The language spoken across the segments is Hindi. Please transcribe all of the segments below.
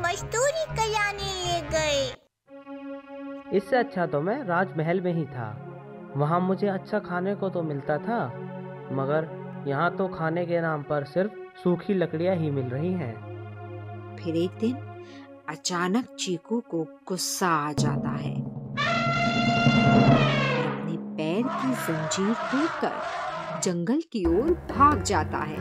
मजदूरी कराने ले गए। इससे अच्छा तो मैं राजमहल में ही था। वहाँ मुझे अच्छा खाने को तो मिलता था, मगर यहाँ तो खाने के नाम पर सिर्फ सूखी लकड़ियाँ ही मिल रही हैं। फिर एक दिन अचानक चीकू को गुस्सा आ जाता है और अपने पैर की जंजीर तोड़कर जंगल की ओर भाग जाता है।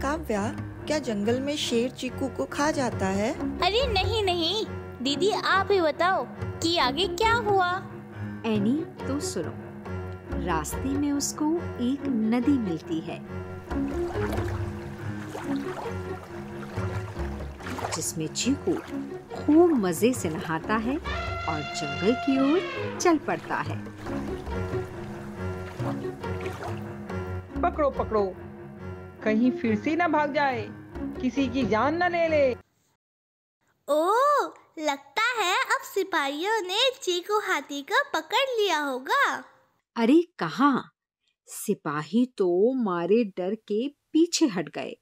काव्या, क्या जंगल में शेर चीकू को खा जाता है? अरे नहीं नहीं, दीदी आप ही बताओ कि आगे क्या हुआ। एनी तो सुनो। रास्ते में उसको एक नदी मिलती है जिसमें चीकू खूब मजे से नहाता है और जंगल की ओर चल पड़ता है। पकड़ो पकड़ो, कहीं फिर से ना भाग जाए, किसी की जान ना ले ले। ओह, लगता है अब सिपाहियों ने चीकू हाथी को पकड़ लिया होगा। अरे कहाँ, सिपाही तो मारे डर के पीछे हट गए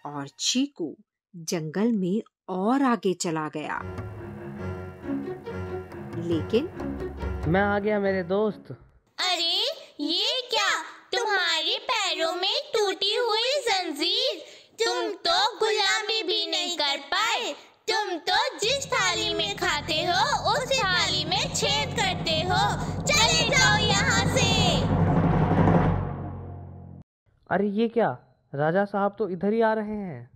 और चीकू जंगल में और आगे चला गया। लेकिन मैं आ गया मेरे दोस्त। अरे ये क्या, तुम्हारे पैरों में टूटी हुई जंजीर, तुम तो गुलामी भी नहीं कर पाए। तुम तो जिस थाली में खाते हो उस थाली में छेद करते हो। चले जाओ यहाँ से। अरे ये क्या, राजा साहब तो इधर ही आ रहे हैं।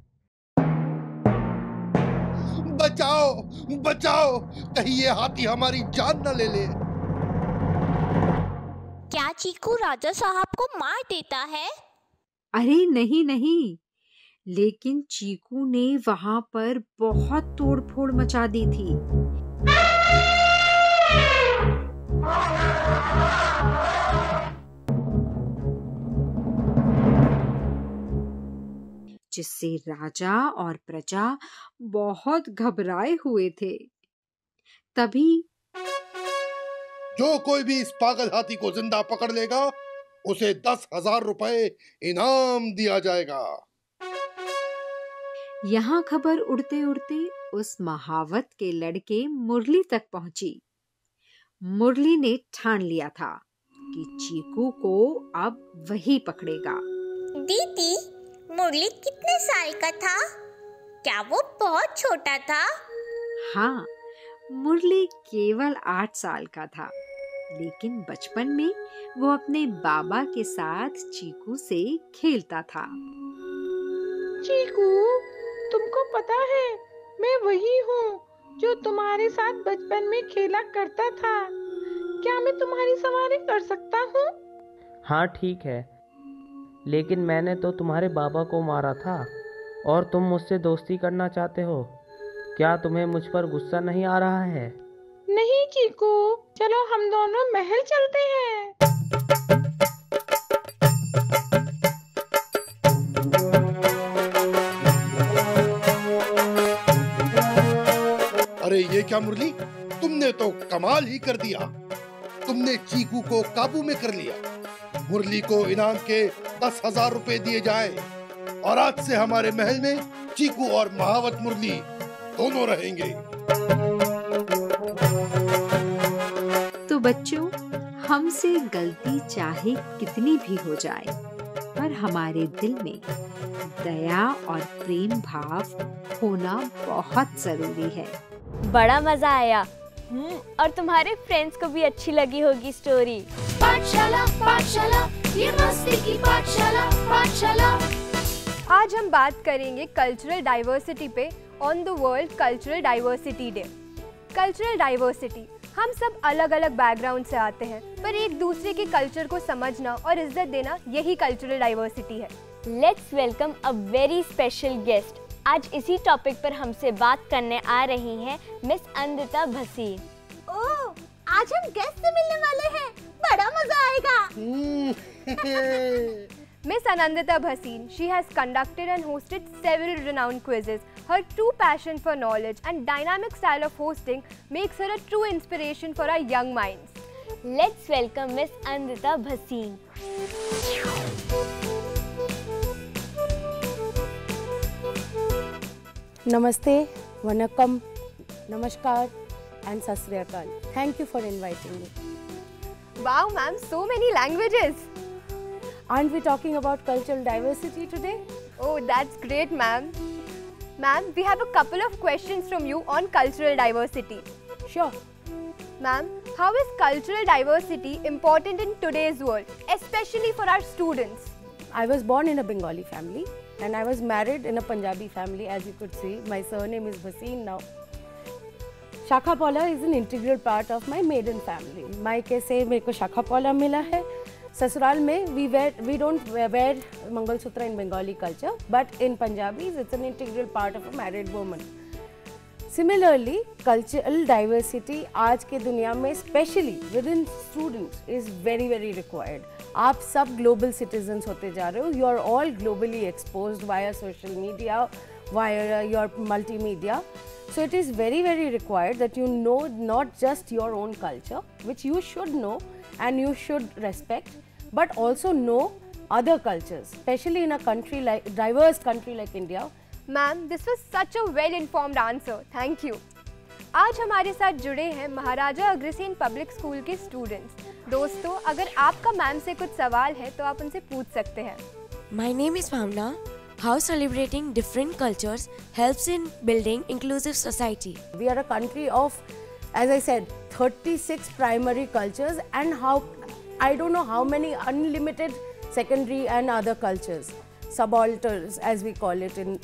बचाओ बचाओ, कहीं ये हाथी हमारी जान न ले ले। क्या चीकू राजा साहब को मार देता है? अरे नहीं नहीं, लेकिन चीकू ने वहां पर बहुत तोड़फोड़ मचा दी थी। जिससे राजा और प्रजा बहुत घबराए हुए थे। तभी जो कोई भी इस पागल हाथी को जिंदा पकड़ लेगा उसे 10,000 रुपए इनाम दिया जाएगा। यहाँ खबर उड़ते उड़ते उस महावत के लड़के मुरली तक पहुंची। मुरली ने ठान लिया था कि चीकू को अब वही पकड़ेगा। दीदी, मुरली कितने साल का था? क्या वो बहुत छोटा था? हाँ, मुरली केवल 8 साल का था, लेकिन बचपन में वो अपने बाबा के साथ चीकू से खेलता था। चीकू, तुमको पता है मैं वही हूँ जो तुम्हारे साथ बचपन में खेला करता था। क्या मैं तुम्हारी सवारी कर सकता हूँ? हाँ ठीक है, लेकिन मैंने तो तुम्हारे बाबा को मारा था और तुम मुझसे दोस्ती करना चाहते हो। क्या तुम्हें मुझ पर गुस्सा नहीं आ रहा है? नहीं चीकू, चलो हम दोनों महल चलते हैं। अरे ये क्या मुरली, तुमने तो कमाल ही कर दिया। तुमने चीकू को काबू में कर लिया। मुरली को इनाम के 10,000 रुपए दिए जाए और आज से हमारे महल में चीकू और महावत मुरली दोनों रहेंगे। तो बच्चों, हमसे गलती चाहे कितनी भी हो जाए, पर हमारे दिल में दया और प्रेम भाव होना बहुत जरूरी है। बड़ा मजा आया। और तुम्हारे फ्रेंड्स को भी अच्छी लगी होगी स्टोरी। पाठशाला पाठशाला, ये मस्ती की पाठशाला पाठशाला। आज हम बात करेंगे कल्चरल डाइवर्सिटी पे on the world cultural diversity day. Cultural diversity, हम सब अलग अलग बैकग्राउंड से आते हैं, पर एक दूसरे के कल्चर को समझना और इज्जत देना, यही कल्चरल डाइवर्सिटी है। Let's welcome a very special guest. आज इसी टॉपिक पर हमसे बात करने आ रही हैं मिस अनंदिता भसीन। ओह, आज हम गेस्ट से मिलने वाले हैं, बड़ा मजा आएगा। Miss Anandita Bhasin, she has conducted and hosted several renowned quizzes. Her true passion for knowledge and dynamic style of hosting makes her a true inspiration for our young minds. Let's welcome Miss Anandita Bhasin. Namaste, Vanakkam, Namaskar and Sat Sri Akal. Thank you for inviting me. Wow, ma'am, so many languages. Aren't we talking about cultural diversity today? Oh, that's great, ma'am. Ma'am, we have a couple of questions from you on cultural diversity. Sure. Ma'am, how is cultural diversity important in today's world, especially for our students? I was born in a Bengali family and I was married in a Punjabi family, as you could see. My surname is Bhasin now. Shakha Paula is an integral part of my maiden family. मायके से मेरे को शाखा पौला मिला है. ससुराल में we don't wear mangalsutra in Bengali culture, but in Punjabis it's an integral part of a married woman. Similarly, cultural diversity आज के दुनिया में especially within students is very very required. आप सब global citizens होते जा रहे हो. You are all globally exposed via social media, via your multimedia. So it is very very required that you know not just your own culture, which you should know and you should respect, but also know other cultures, especially in a country like diverse country like India. Ma'am, this was such a well-informed answer. Thank you. आज हमारे साथ जुड़े हैं महाराजा अग्रसेन पब्लिक स्कूल के स्टूडेंट्स. दोस्तों, अगर आपका मैम से कुछ सवाल है तो आप उनसे पूछ सकते हैं. My name is Bhavna. How celebrating different cultures helps in building inclusive society? We are a country of, as I said, 36 primary cultures and I don't know how many unlimited secondary and other cultures, subalterns as we call it in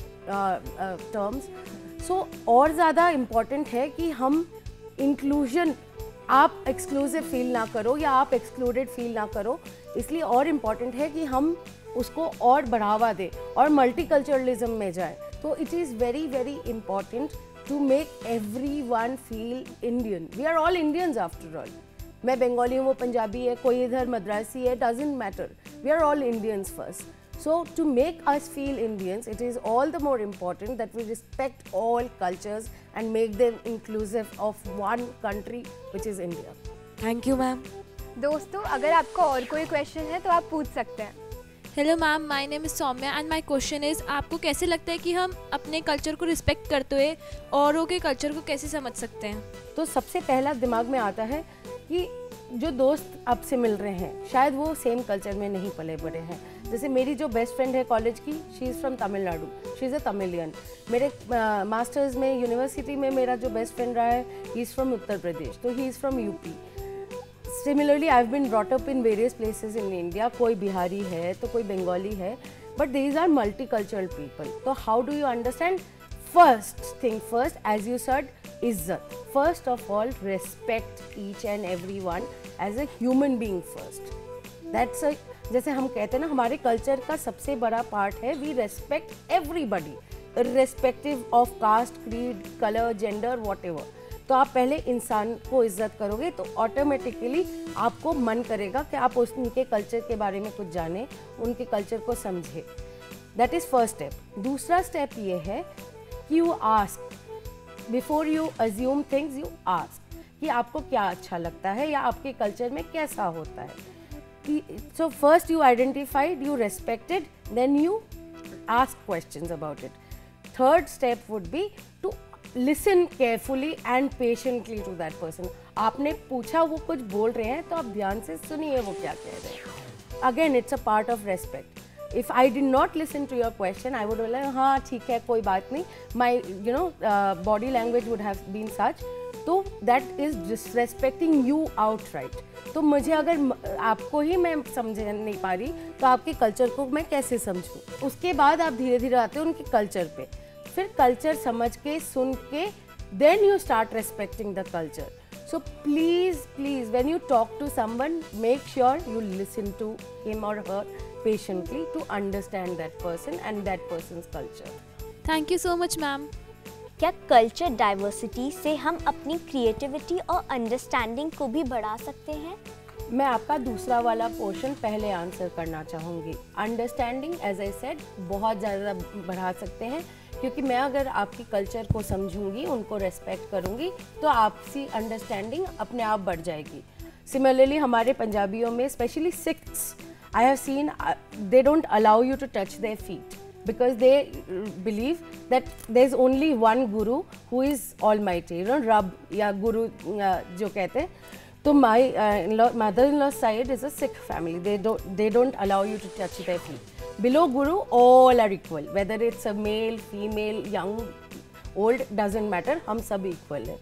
terms. So और ज़्यादा important है कि हम inclusion, आप exclusive feel ना करो या आप excluded feel ना करो, इसलिए और important है कि हम उसको और बढ़ावा दें और multiculturalism में जाए. तो it is very very important to make everyone feel Indian. We are all Indians after all. मैं बंगाली हूँ, वो पंजाबी है, कोई इधर मद्रासी है, doesn't matter. We are all Indians first. So to make us feel Indians, it is all the more important that we respect all cultures and make them inclusive of one country, which is India. Thank you, ma'am. दोस्तों, अगर आपको और कोई क्वेश्चन है तो आप पूछ सकते हैं. Hello ma'am, my name is Saumya and my question is, आपको कैसे लगता है कि हम अपने कल्चर को रिस्पेक्ट करते हुए औरों के कल्चर को कैसे समझ सकते हैं? तो सबसे पहला दिमाग में आता है कि जो दोस्त आपसे मिल रहे हैं शायद वो सेम कल्चर में नहीं पले बड़े हैं. जैसे मेरी जो बेस्ट फ्रेंड है कॉलेज की, she is from Tamil Nadu, she is a Tamilian. मेरे मास्टर्स में यूनिवर्सिटी में मेरा जो बेस्ट फ्रेंड रहा है, he is from Uttar Pradesh, तो he is from UP. Similarly, I've been brought up in various places in India. कोई बिहारी है तो कोई बंगाली है, but these are multicultural people. So how do you understand? First thing first, as you said, इज्जत. First of all, respect each and everyone as a human being first. That's a, जैसे हम कहते हैं ना, हमारे कल्चर का सबसे बड़ा पार्ट है we respect everybody, irrespective of caste, creed, color, gender, whatever. तो आप पहले इंसान को इज्जत करोगे तो ऑटोमेटिकली आपको मन करेगा कि आप उनके कल्चर के बारे में कुछ जानें, उनके कल्चर को समझें. That is first step. दूसरा स्टेप ये है कि you ask before you assume things. You ask कि आपको क्या अच्छा लगता है या आपके कल्चर में कैसा होता है. So first you identified, you respected, then you ask questions about it. Third step would be to listen carefully and patiently to that person. आपने पूछा, वो कुछ बोल रहे हैं तो आप ध्यान से सुनिए वो क्या कह रहे हैं. Again it's a part of respect. If I did not listen to your question, I would बोला हाँ ठीक है कोई बात नहीं, my you know body language would have been such, तो that is disrespecting you outright. तो मुझे अगर आपको ही मैं समझ नहीं पा रही तो आपके कल्चर को मैं कैसे समझूँ. उसके बाद आप धीरे धीरे आते हो उनके कल्चर पे, फिर कल्चर समझ के सुन के then you start respecting the culture. So please please when you talk to someone, make sure you listen to him और her patiently to understand that person and that person's culture. Thank you so much ma'am. क्या कल्चर डाइवर्सिटी से हम अपनी क्रिएटिविटी और अंडरस्टैंडिंग को भी बढ़ा सकते हैं? मैं आपका दूसरा वाला पोर्शन पहले आंसर करना चाहूँगी. अंडरस्टैंडिंग एज आई सेड बहुत ज़्यादा बढ़ा सकते हैं, क्योंकि मैं अगर आपकी कल्चर को समझूंगी, उनको रेस्पेक्ट करूंगी, तो आपसी अंडरस्टैंडिंग अपने आप बढ़ जाएगी. सिमिलरली हमारे पंजाबियों में specially Sikhs, I have seen they don't allow you to touch their feet. because they believe that there's only one guru who is almighty, you know, Rab या guru जो कहते हैं. तो my mother-in-law's side is a Sikh family. They don't allow you to touch their feet. Below guru, all are equal. Whether it's a male, female, young, old, doesn't matter. हम सब equal हैं.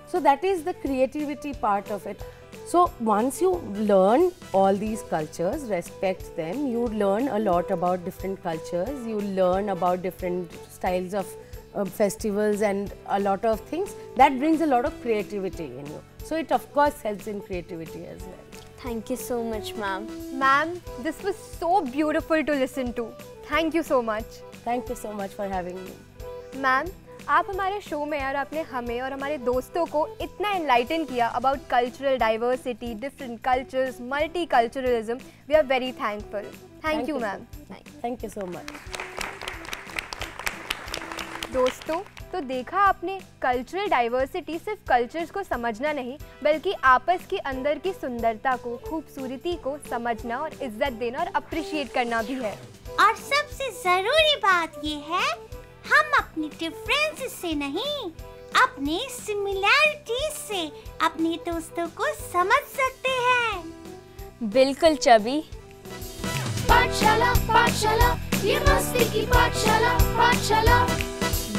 So that is the creativity part of it. So once you learn all these cultures, respect them, you learn a lot about different cultures, you learn about different styles of festivals and a lot of things. That brings a lot of creativity in you. So it of course helps in creativity as well. Thank you so much, ma'am. Ma'am, this was so beautiful to listen to. Thank you so much. Thank you so much for having me. Ma'am, आप हमारे शो में और आपने हमें और हमारे दोस्तों को इतना एनलाइटन किया about cultural diversity, different cultures, multiculturalism. We are very thankful. Thank you ma'am. Thank you so much. दोस्तों, तो देखा आपने, कल्चरल डाइवर्सिटी सिर्फ कल्चर्स को समझना नहीं बल्कि आपस की अंदर की सुंदरता को, खूबसूरती को समझना और इज्जत देना और अप्रिशिएट करना भी है. और सबसे जरूरी बात ये है, हम अपनी डिफरेंसेस से नहीं, अपने सिमिलैरिटीज से अपने दोस्तों को समझ सकते हैं. बिल्कुल चबी. पाठशाला पाठशाला, ये मस्ती की पाठशाला पाठशाला.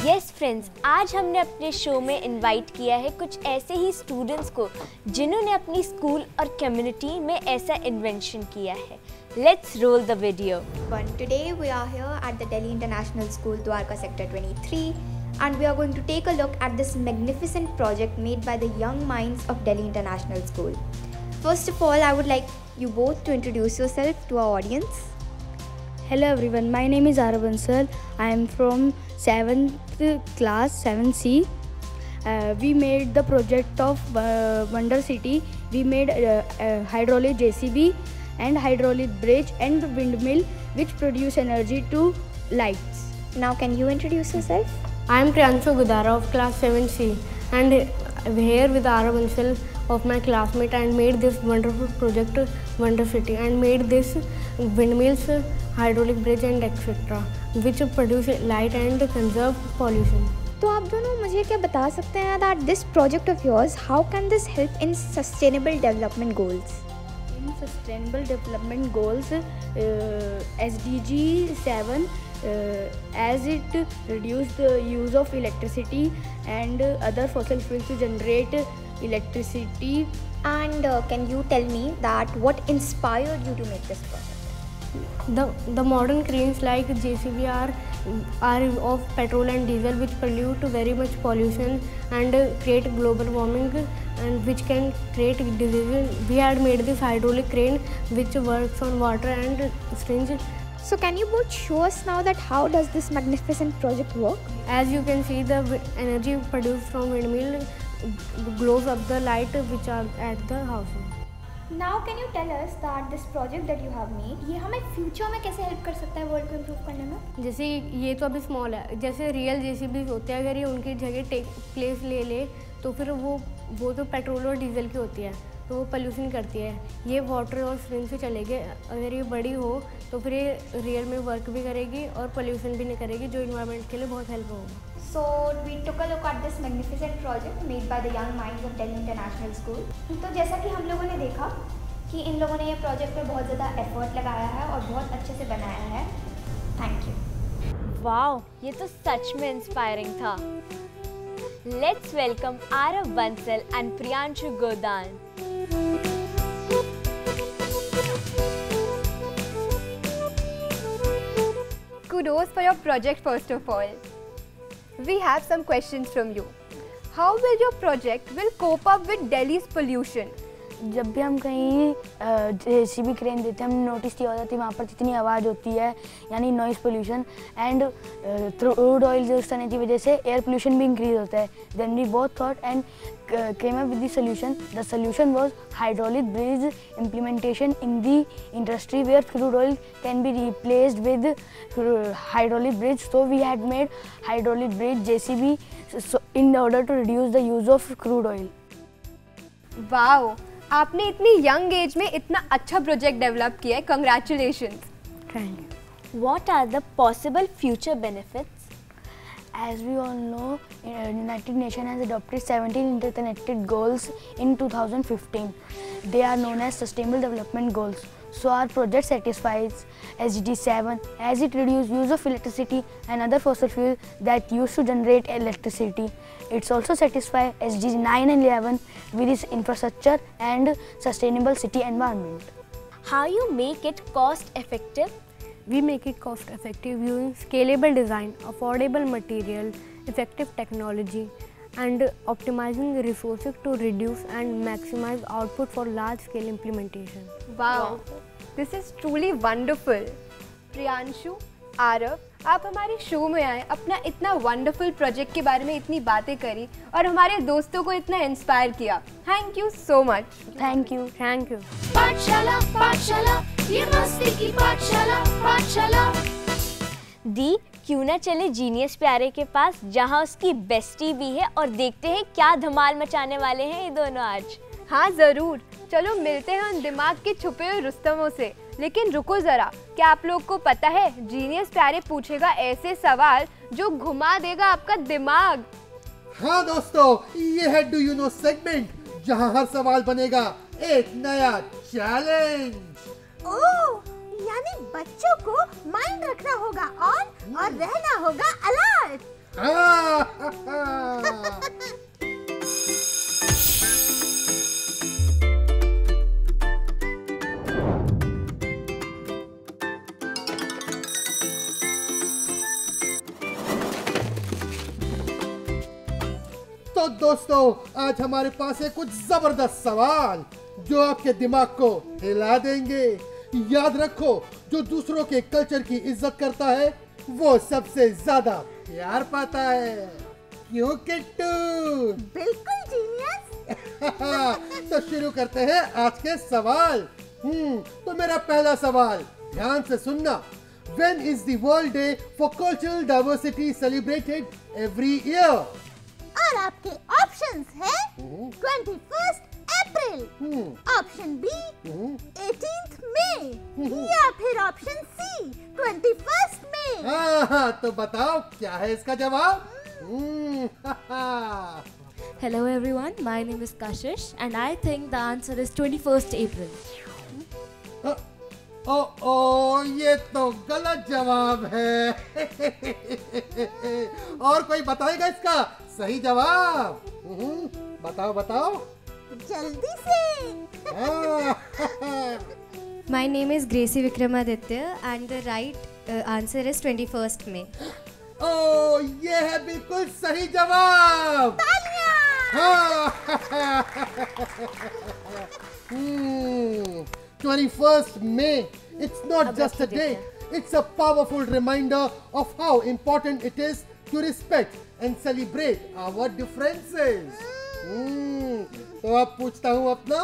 यस फ्रेंड्स, आज हमने अपने शो में इनवाइट किया है कुछ ऐसे ही स्टूडेंट्स को जिन्होंने अपनी स्कूल और कम्युनिटी में ऐसा इन्वेंशन किया है. Let's roll the video. Today we are here at the Delhi International School, Dwarka Sector 23, and we are going to take a look at this magnificent project made by the young minds of Delhi International School. First of all, I would like you both to introduce yourself to our audience. Hello everyone, my name is Arav Ansal. I am from 7th class 7C. We made the project of Wonder City. We made hydraulic JCB and hydraulic bridge and windmill which produce energy to lights. Now can you introduce yourself? I am Priyanshu Gudara of class 7C and here with Arav Ansal of my classmate and made this wonderful project Wonder City and made this windmills, hydraulic bridge and etc. which produce light and conserve pollution. तो आप दोनों मुझे क्या बता सकते हैं that this project of yours, how can this help in sustainable development goals? Sustainable development goals, SDG 7, as it reduce the use of electricity and other fossil fuels to generate electricity. And can you tell me that what inspired you to make this project? The modern cranes like JCB are of petrol and diesel which pollute very much pollution and create global warming and which can create diseases. We had made this hydraulic crane which works on water and springs. So can you both show us now that how does this magnificent project work? As you can see, the energy produced from windmill glows up the light which are at the house. Now can you tell us that this project that you have made, ये हमें फ्यूचर में कैसे हेल्प कर सकता है वर्ल्ड को इम्प्रूव करने में? जैसे ये तो अभी स्मॉल है, जैसे रियल जेसीबी होते हैं, अगर ये उनकी जगह टेक प्लेस ले ले तो फिर वो तो पेट्रोल और डीजल की होती है तो वो पोल्यूशन करती है. ये वाटर और स्प्रिंग से चलेगी. अगर ये बड़ी हो तो फिर ये रियल में वर्क भी करेगी और पोल्यूशन भी नहीं करेगी, जो इन्वायरमेंट के लिए बहुत हेल्प होगा. So we took a look at this magnificent project made by the young minds of Delhi International School. तो जैसा कि हम लोगों ने देखा कि इन लोगों ने ये प्रोजेक्ट में बहुत ज़्यादा एफर्ट लगाया है और बहुत अच्छे से बनाया है. Thank you. वाओ, ये तो सच में इंस्पायरिंग था. Let's welcome Aarav Bansal and Priyanshu Godan. Kudos for your project first of all. We have some questions from you. How will your project cope up with Delhi's pollution? जब भी हम कहीं जेसीबी क्रेन देते हैं, हमने नोटिस किया होता है वहाँ पर जितनी आवाज़ होती है यानी noise pollution and crude oil use करने की वजह से एयर पोल्यूशन भी इंक्रीज होता है. Then we both thought and came up with the solution. The solution was hydraulic bridge implementation in the industry where crude oil can be replaced with hydraulic bridge. So we had made hydraulic bridge JCB in order to reduce the use of crude oil. Wow! आपने इतनी यंग एज में इतना अच्छा प्रोजेक्ट डेवलप किया है. Congratulations. Thank you. What are the possible future benefits? As we all know, United Nations has adopted 17 interconnected goals in 2015. They are known as Sustainable Development Goals. So our project satisfies SDG 7 as it reduces use of electricity and other fossil fuels that used to generate electricity. It's also satisfies SDG 9 and 11 with its infrastructure and sustainable city environment. How you make it cost effective? We make it cost effective using scalable design, affordable material, effective technology, and optimizing the resources to reduce and maximize output for large scale implementation. Wow, this is truly wonderful. Priyanshu, Aarav, आप हमारे शो में आए, अपना इतना वंडरफुल प्रोजेक्ट के बारे में इतनी बातें करी और हमारे दोस्तों को इतना इंस्पायर किया. Thank you so much. Thank you. Thank you. पाठशाला पाठशाला ये मस्ती की पाठशाला पाठशाला. दी, क्यों ना चले जीनियस प्यारे के पास जहां उसकी बेस्टी भी है और देखते हैं क्या धमाल मचाने वाले हैं ये दोनों आज. हाँ ज़रूर, चलो मिलते हैं उन दिमाग के छुपे हुए रुस्तमों से. लेकिन रुको ज़रा, क्या आप लोग को पता है जीनियस प्यारे पूछेगा ऐसे सवाल जो घुमा देगा आपका दिमाग. हाँ दोस्तों, ये है डू यू नो सेगमेंट जहाँ हर सवाल बनेगा एक नया चैलेंज. ओह, यानी बच्चों को माइंड रखना होगा ऑन और रहना होगा अलर्ट. तो दोस्तों, आज हमारे पास है कुछ जबरदस्त सवाल जो आपके दिमाग को हिला देंगे. याद रखो, जो दूसरों के कल्चर की इज्जत करता है वो सबसे ज्यादा प्यार पाता है. क्यों किट्टू? बिल्कुल जीनियस. तो शुरू करते हैं आज के सवाल. तो मेरा पहला सवाल, ध्यान से सुनना. When is the World Day for Cultural Diversity celebrated every year? और आपके ऑप्शंस हैं 21 अप्रैल, ऑप्शन बी 18th मई या फिर ऑप्शन सी 21st मई. हाँ, तो बताओ क्या है इसका जवाब. Hello everyone, my name is Kashish and I think the answer is 21st April. ये तो गलत जवाब है. और कोई बताएगा इसका सही जवाब? बताओ बताओ जल्दी से. My name is Gracie Vikramaditya and the right answer is 21st May. ये है बिल्कुल सही जवाब. तालियां. 21st May. It's not just a day. It's a powerful reminder of how important it is to respect and celebrate our differences. तो अब पूछता हूँ अपना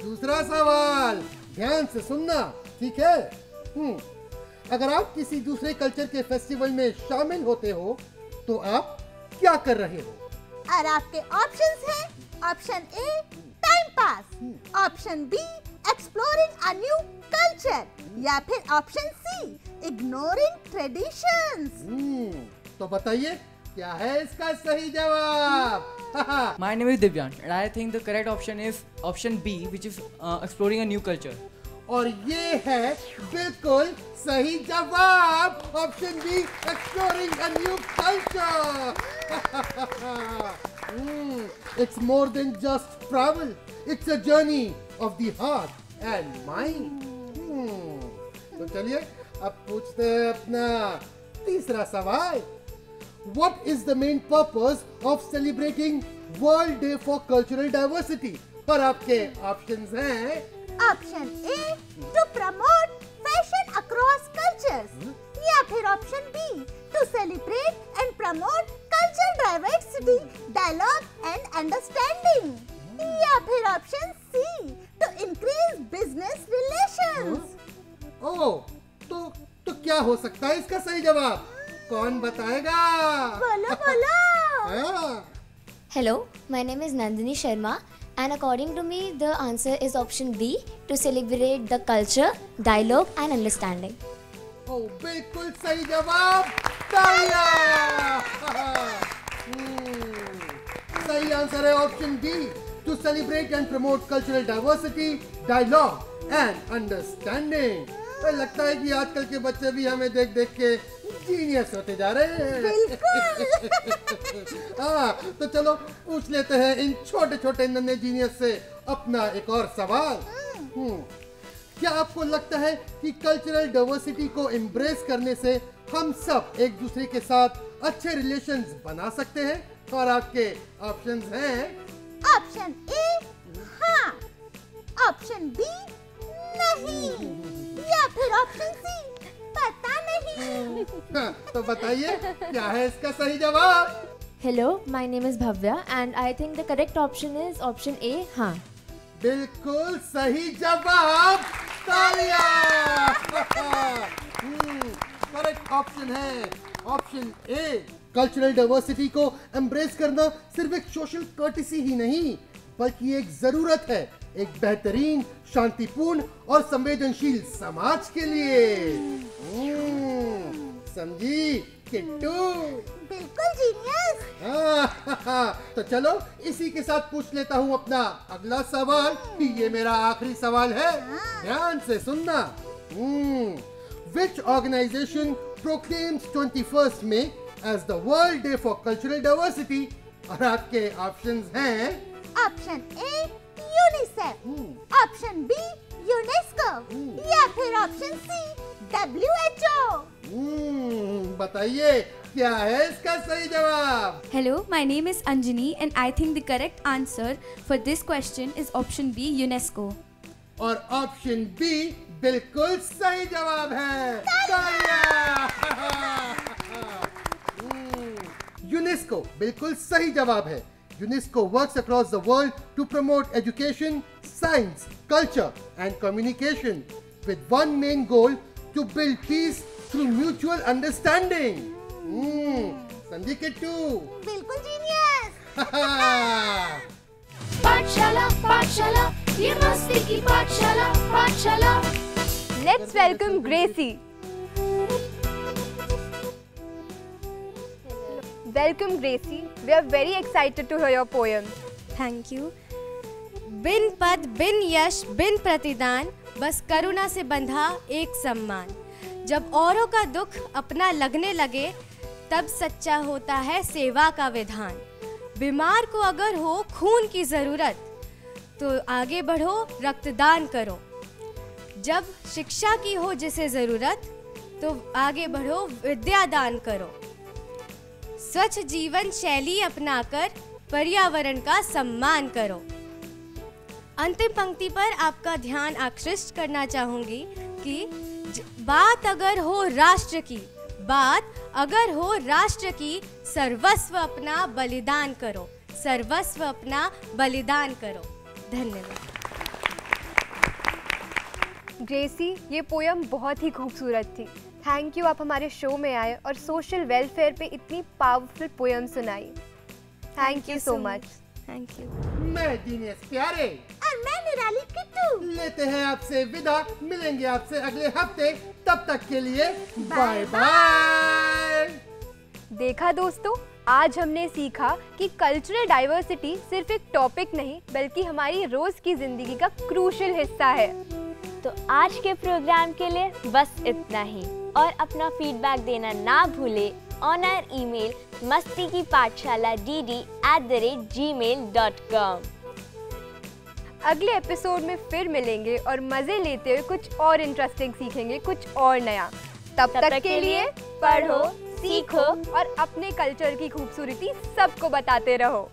दूसरा सवाल. ध्यान से सुनना, ठीक है? अगर आप किसी दूसरे कल्चर के फेस्टिवल में शामिल होते हो तो आप क्या कर रहे हो? और आपके ऑप्शंस हैं option A time pass, option B exploring a new culture या फिर ऑप्शन सी इग्नोरिंग ट्रेडिशंस. तो बताइए क्या है इसका सही जवाब? My name is Divyan and I think the correct option is option B, which is exploring a new culture. और ये है बिल्कुल सही जवाब. Option B exploring a new culture. It's more than just travel. It's a journey of the heart and mind. तो चलिए अब पूछते हैं अपना तीसरा सवाल. What is the main purpose of celebrating World Day for Cultural Diversity? और आपके ऑप्शंस हैं option A to promote fashion across cultures या फिर option B to celebrate and promote cultural diversity, dialogue and understanding या फिर option C to increase business relations. तो क्या हो सकता है इसका सही जवाब? कौन बताएगा? बोलो बोलो. Hello, my name is Nandini Sharma and according to me the answer is option B, to celebrate the culture, dialogue and understanding. ओह, बिल्कुल सही जवाब, तालियां। सही आंसर है option B, to celebrate and promote cultural diversity, dialogue and understanding. तो लगता है कि आजकल के बच्चे भी हमें देख देख के जीनियस होते जा रहे हैं। हाँ, तो चलो पूछ लेते हैं इन छोटे छोटे नन्हे जीनियस से अपना एक और सवाल। क्या आपको लगता है कि कल्चरल डाइवर्सिटी को एम्ब्रेस करने से हम सब एक दूसरे के साथ अच्छे रिलेशंस बना सकते हैं? और आपके ऑप्शंस हैं ऑप्शन ए हाँ, ऑप्शन बी नहीं, या फिर ऑप्शन सी पता नहीं। हाँ, तो बताइए क्या है इसका सही जवाब? Hello, my name is Bhavya and I think the correct option is option A, हाँ। बिल्कुल सही जवाब, तालियां। करेक्ट ऑप्शन है ऑप्शन ए। कल्चरल डाइवर्सिटी को एम्ब्रेस करना सिर्फ एक सोशल कर्टिसी ही नहीं, बल्कि एक जरूरत है एक बेहतरीन, शांतिपूर्ण और संवेदनशील समाज के लिए। समझी किट्टू? बिल्कुल जीनियस। तो चलो इसी के साथ पूछ लेता हूँ अपना अगला सवाल। ये मेरा आखिरी सवाल है, ध्यान से सुनना। Which organization proclaims 21st May as the World Day for Cultural Diversity? और आपके ऑप्शंस हैं option A UNICEF, option B UNESCO, या फिर ऑप्शन सी WHO। बताइए क्या है इसका सही जवाब? Hello, my name is Anjani and I think the correct answer for this question is option B, UNESCO. और ऑप्शन बी बिल्कुल सही जवाब है। यूनेस्को बिल्कुल सही जवाब है। UNESCO works across the world to promote education, science, culture and communication with one main goal to build peace through mutual understanding. समझी किट्टू? बिल्कुल जीनियस। पाठशाला पाठशाला, ये मस्ती की पाठशाला पाठशाला। Let's welcome Gracie. Welcome Gracie. We are very excited to hear your poem. Thank you. बिन पद बिन यश बिन प्रतिदान, बस करुणा से बंधा एक सम्मान। जब औरों का दुख अपना लगने लगे, तब सच्चा होता है सेवा का विधान। बीमार को अगर हो खून की ज़रूरत, तो आगे बढ़ो रक्तदान करो। जब शिक्षा की हो जिसे ज़रूरत, तो आगे बढ़ो विद्या दान करो। स्वच्छ जीवन शैली अपनाकर पर्यावरण का सम्मान करो। अंतिम पंक्ति पर आपका ध्यान आकृष्ट करना चाहूँगी कि बात अगर हो राष्ट्र की, बात अगर हो राष्ट्र की, सर्वस्व अपना बलिदान करो, सर्वस्व अपना बलिदान करो। धन्यवाद। ग्रेसी, ये पोयम बहुत ही खूबसूरत थी। थैंक यू, आप हमारे शो में आए और सोशल वेलफेयर पे इतनी पावरफुल पोयम सुनाई। Thank you so much. Thank you. मैं जीनियस प्यारे और मैं निराली किट्टू लेते हैं आपसे विदा। मिलेंगे आपसे अगले हफ्ते, तब तक के लिए बाय बाय। देखा दोस्तों, आज हमने सीखा कि कल्चरल डाइवर्सिटी सिर्फ एक टॉपिक नहीं, बल्कि हमारी रोज की जिंदगी का क्रूशियल हिस्सा है। तो आज के प्रोग्राम के लिए बस इतना ही, और अपना फीडबैक देना ना भूले ऑन आवर ईमेल mastiki.pathshala@gmail.com। अगले एपिसोड में फिर मिलेंगे और मजे लेते हुए कुछ और इंटरेस्टिंग सीखेंगे, कुछ और नया। तब तक के लिए पढ़ो, सीखो और अपने कल्चर की खूबसूरती सबको बताते रहो।